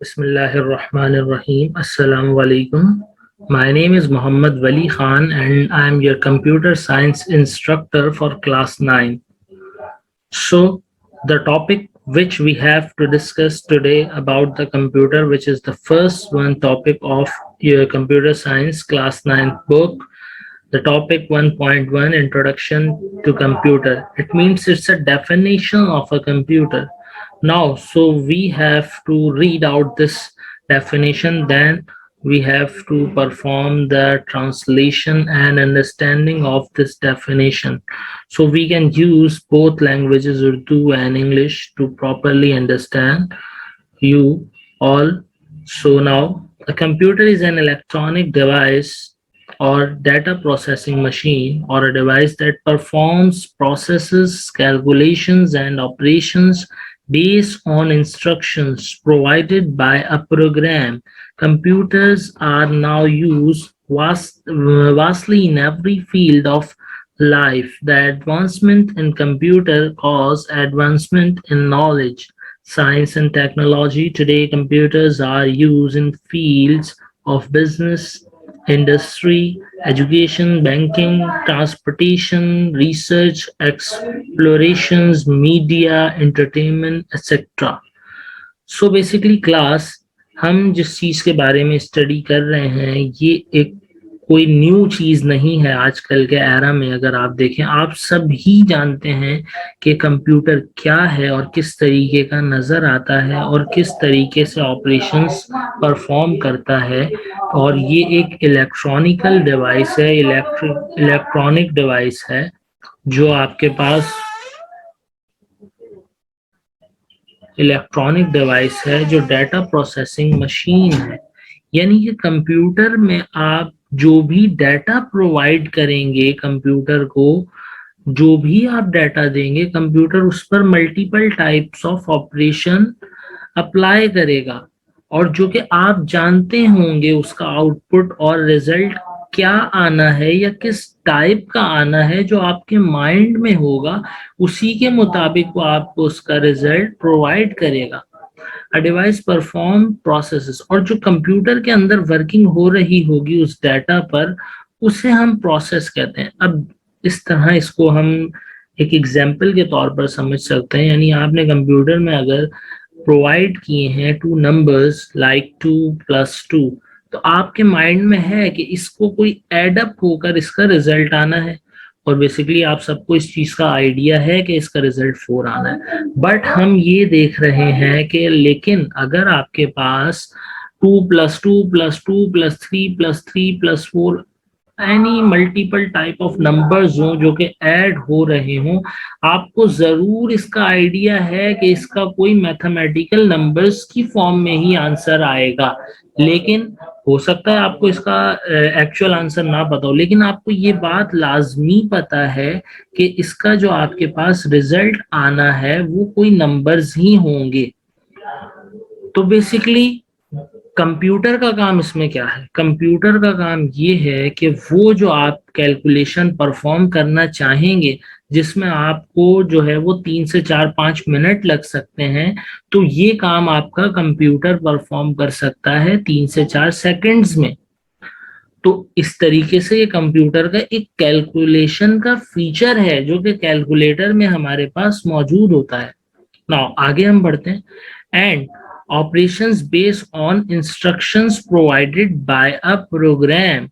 Bismillahirrahmanirrahim. Assalamu alaikum. My name is Muhammad Wali Khan and I am your computer science instructor for class 9. So, the topic which we have to discuss today about the computer, which is the first one topic of your computer science class 9 book, the topic 1.1 Introduction to Computer. It means it's a definition of a computer. Now, so we have to read out this definition, then we have to perform the translation and understanding of this definition. So we can use both languages, Urdu and English, to properly understand you all. So now, a computer is an electronic device or data processing machine or a device that performs processes, calculations, and operations based on instructions provided by a program. Computers are now used vastly in every field of life. The advancement in computer cause advancement in knowledge, science, and technology. Today, computers are used in fields of business, industry, education, banking, transportation, research, explorations, media, entertainment, etc. So basically class, हम जिस चीज के बारे में study कर रहे हैं ये एक कोई न्यू चीज नहीं है। आजकल के एरा में अगर आप देखें, आप सब ही जानते हैं कि कंप्यूटर क्या है और किस तरीके का नजर आता है और किस तरीके से ऑपरेशंस परफॉर्म करता है। और ये एक इलेक्ट्रॉनिकल डिवाइस है, इलेक्ट्रॉनिक डिवाइस है जो आपके पास इलेक्ट्रॉनिक डिवाइस है, जो डाटा प्रोसेसिंग मशीन है। यानी कि कंप्यूटर में आप जो भी डाटा प्रोवाइड करेंगे कंप्यूटर को, जो भी आप डाटा देंगे कंप्यूटर उस पर multiple types of operation apply करेगा। और जो कि आप जानते होंगे उसका आउटपुट और रिजल्ट क्या आना है या किस टाइप का आना है, जो आपके माइंड में होगा उसी के मुताबिक वो आपको उसका रिजल्ट प्रोवाइड करेगा। अ डिवाइस परफॉर्म प्रोसेसेस, और जो कंप्यूटर के अंदर वर्किंग हो रही होगी उस डाटा पर, उसे हम प्रोसेस कहते हैं। अब इस तरह इसको हम एक एग्जाम्पल के तौर पर समझ सकते हैं। यानी आपने कंप्यूटर में अगर प्रोवाइड किए हैं टू नंबर्स लाइक 2+2, तो आपके माइंड में है कि इसको कोई एडअप होकर इसका रिजल्ट आना है। और बेसिकली आप सबको इस चीज का आइडिया है कि इसका रिजल्ट 4 आना है। बट हम ये देख रहे हैं कि लेकिन अगर आपके पास 2+2+2+3+3+4 any multiple type of numbers हों जो कि ऐड हो रहे हों, आपको जरूर इसका आइडिया है कि इसका कोई मैथमेटिकल नंबर्स की फॉर्म में ही आंसर आएगा। लेकिन हो सकता है आपको इसका एक्चुअल आंसर ना पता हो, लेकिन आपको ये बात लाजमी पता है कि इसका जो आपके पास रिजल्ट आना है वो कोई नंबर्स ही होंगे। तो बेसिकली कंप्यूटर का काम इसमें क्या है? कंप्यूटर का काम ये है कि वो जो आप कैलकुलेशन परफॉर्म करना चाहेंगे, जिसमें आपको जो है वो 3 से 4-5 मिनट लग सकते हैं, तो ये काम आपका कंप्यूटर परफॉर्म कर सकता है 3 से 4 सेकंड्स में। तो इस तरीके से ये कंप्यूटर का एक कैलकुलेशन का फीचर है जो कि कैलकुलेटर में हमारे पास मौजूद होता है। नाउ आगे हम बढ़ते हैं। And operations based on instructions provided by a program।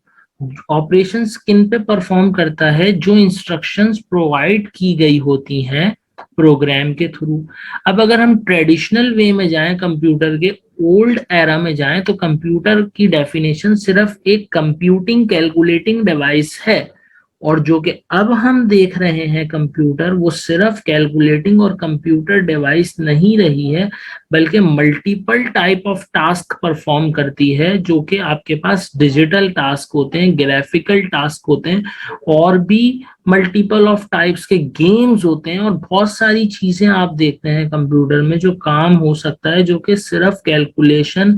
operations किन पे परफॉर्म करता है? जो इंस्ट्रक्शंस प्रोवाइड की गई होती हैं प्रोग्राम के थ्रू। अब अगर हम ट्रेडिशनल वे में जाएं, कंप्यूटर के ओल्ड एरा में जाएं, तो कंप्यूटर की डेफिनेशन सिर्फ एक कंप्यूटिंग कैलकुलेटिंग डिवाइस है। और जो कि अब हम देख रहे हैं कंप्यूटर, वो सिर्फ कैलकुलेटिंग और कंप्यूटर डिवाइस नहीं रही है, बल्कि multiple type of task perform करती है, जो कि आपके पास डिजिटल टास्क होते हैं, ग्राफिकल टास्क होते हैं, और भी मल्टीपल ऑफ टाइप्स के गेम्स होते हैं, और बहुत सारी चीजें आप देखते हैं कंप्यूटर में जो काम हो सकता है, जो कि सिर्फ कैलकुलेशन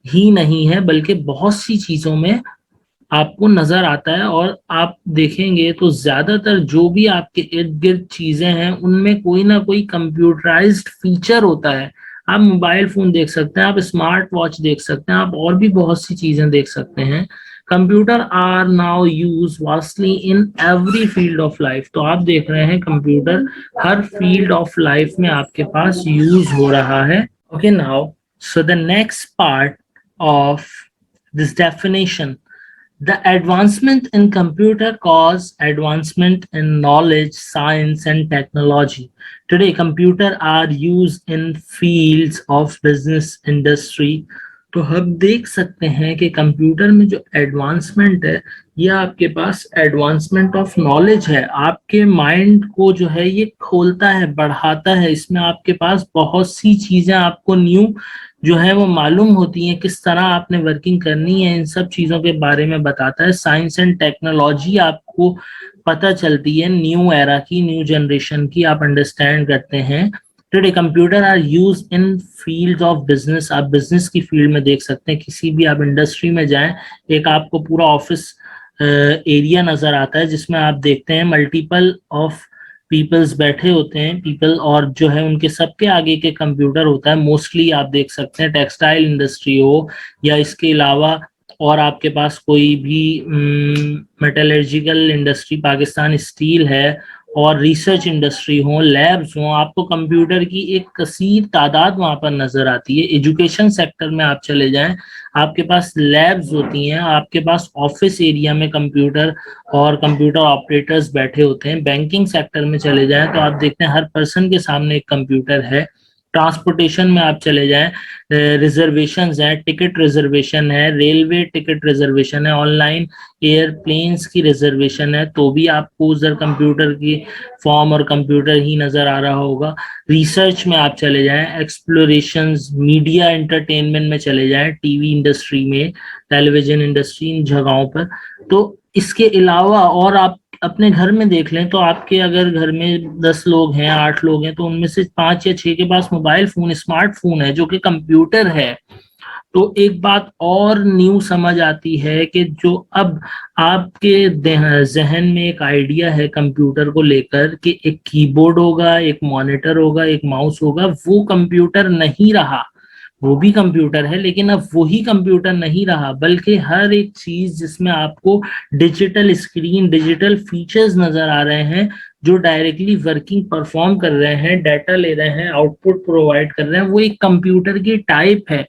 ही नहीं है बल्कि बहुत सी चीजों में आपको नजर आता है। और आप देखेंगे तो ज्यादातर जो भी आपके इर्द गिर्द चीजें हैं उनमें कोई ना कोई कंप्यूटराइज्ड फीचर होता है। आप मोबाइल फोन देख सकते हैं, आप स्मार्ट वॉच देख सकते हैं, आप और भी बहुत सी चीजें देख सकते हैं। Computer are now use vastly in every field of life. तो आप देख रहे हैं कंप्यूटर हर फील्ड ऑफ लाइफ में आपके पास यूज हो रहा है। Okay now, so the next part of this definition: the advancement in computer cause advancement in knowledge, science, and technology. Today, computer are used in fields of business, industry. तो हम देख सकते हैं कि कंप्यूटर में जो एडवांसमेंट है, ये आपके पास एडवांसमेंट ऑफ नॉलेज है। आपके माइंड को जो है ये खोलता है, बढ़ाता है। इसमें आपके पास बहुत सी चीजें आपको न्यू जो है वो मालूम होती हैं, किस तरह आपने वर्किंग करनी है, इन सब चीजों के बारे में बताता है। साइंस एंड टेक्नोलॉजी आपको पता चलती है, न्यू एरा की, न्यू जनरेशन की, आप अंडरस्टैंड करते हैं। Today computer are use in field of business. आप बिजनेस की फील्ड में देख सकते हैं, किसी भी आप इंडस्ट्री में जाएं, एक आपको पूरा ऑफिस एरिया नजर आता है जिसमें आप देखते हैं मल्टीपल ऑफ पीपल्स बैठे होते हैं, पीपल, और जो है उनके सबके आगे के कंप्यूटर होता है। मोस्टली आप देख सकते हैं टेक्सटाइल इंडस्ट्री हो या इसके अलावा और आपके पास कोई भी मेटलर्जिकल इंडस्ट्री, पाकिस्तान स्टील है, और रिसर्च इंडस्ट्री हो, लैब्स हो, आपको कंप्यूटर की एक कसीर तादाद वहां पर नजर आती है। एजुकेशन सेक्टर में आप चले जाएं, आपके पास लैब्स होती हैं, आपके पास ऑफिस एरिया में कंप्यूटर और कंप्यूटर ऑपरेटर्स बैठे होते हैं। बैंकिंग सेक्टर में चले जाएं तो आप देखते हैं हर पर्सन के सामने एक कंप्यूटर है। ट्रांसपोर्टेशन में आप चले जाएं, रिजर्वेशंस है, टिकट रिजर्वेशन है, रेलवे टिकट रिजर्वेशन है, ऑनलाइन एयरप्लेन्स की रिजर्वेशन है, तो भी आपको उधर कंप्यूटर की फॉर्म और कंप्यूटर ही नजर आ रहा होगा। रिसर्च में आप चले जाएं, एक्सप्लोरेशंस, मीडिया एंटरटेनमेंट में चले जाएं, टीवी इंडस्ट्री में, टेलीविजन इंडस्ट्री, इन जगहों पर। तो इसके अलावा और आप अपने घर में देख लें तो आपके अगर घर में 10 लोग हैं, 8 लोग हैं, तो उनमें से 5 या 6 के पास मोबाइल फोन, स्मार्टफोन है जो कि कंप्यूटर है। तो एक बात और न्यू समझ आती है कि जो अब आपके जहन में एक आइडिया है कंप्यूटर को लेकर कि एक कीबोर्ड होगा, एक मॉनिटर होगा, एक माउस होगा, वो कंप्यूटर नहीं रहा। वो भी कंप्यूटर है, लेकिन अब वही कंप्यूटर नहीं रहा, बल्कि हर एक चीज जिसमें आपको डिजिटल स्क्रीन, डिजिटल फीचर्स नजर आ रहे हैं, जो डायरेक्टली वर्किंग परफॉर्म कर रहे हैं, डाटा ले रहे हैं, आउटपुट प्रोवाइड कर रहे हैं, वो एक कंप्यूटर की टाइप है।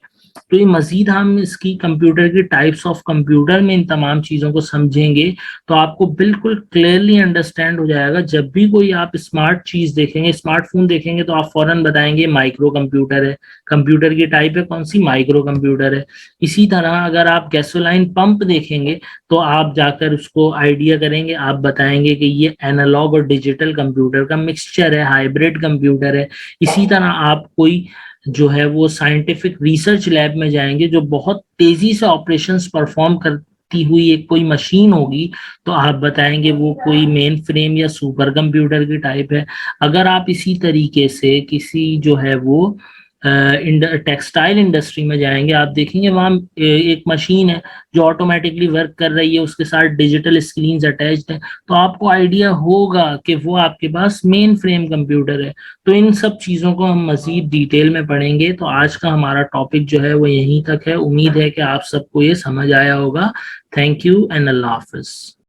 तो ये मजीद हम इसकी कंप्यूटर की टाइप्स ऑफ कंप्यूटर में इन तमाम चीजों को समझेंगे तो आपको बिल्कुल क्लियरली अंडरस्टैंड हो जाएगा। जब भी कोई आप स्मार्ट चीज देखेंगे, स्मार्टफोन देखेंगे, तो आप फौरन बताएंगे माइक्रो कंप्यूटर है। कंप्यूटर की टाइप है कौन सी? माइक्रो कंप्यूटर है। इसी तरह अगर आप गैसोलाइन पंप देखेंगे तो आप जाकर उसको आइडिया करेंगे, आप बताएंगे कि ये एनालॉग और डिजिटल कंप्यूटर का मिक्सचर है, हाइब्रिड कंप्यूटर है। इसी तरह आप कोई जो है वो साइंटिफिक रिसर्च लैब में जाएंगे जो बहुत तेजी से ऑपरेशंस परफॉर्म करती हुई एक कोई मशीन होगी, तो आप बताएंगे वो कोई मेन फ्रेम या सुपर कंप्यूटर की टाइप है। अगर आप इसी तरीके से किसी जो है वो टेक्सटाइल इंडस्ट्री में जाएंगे, आप देखेंगे वहां एक मशीन है जो ऑटोमेटिकली वर्क कर रही है, उसके साथ डिजिटल स्क्रीन अटैच्ड है, तो आपको आइडिया होगा कि वो आपके पास मेन फ्रेम कंप्यूटर है। तो इन सब चीजों को हम मजीद डिटेल में पढ़ेंगे। तो आज का हमारा टॉपिक जो है वो यहीं तक है। उम्मीद है कि आप सबको ये समझ आया होगा। Thank you and Allah Hafiz.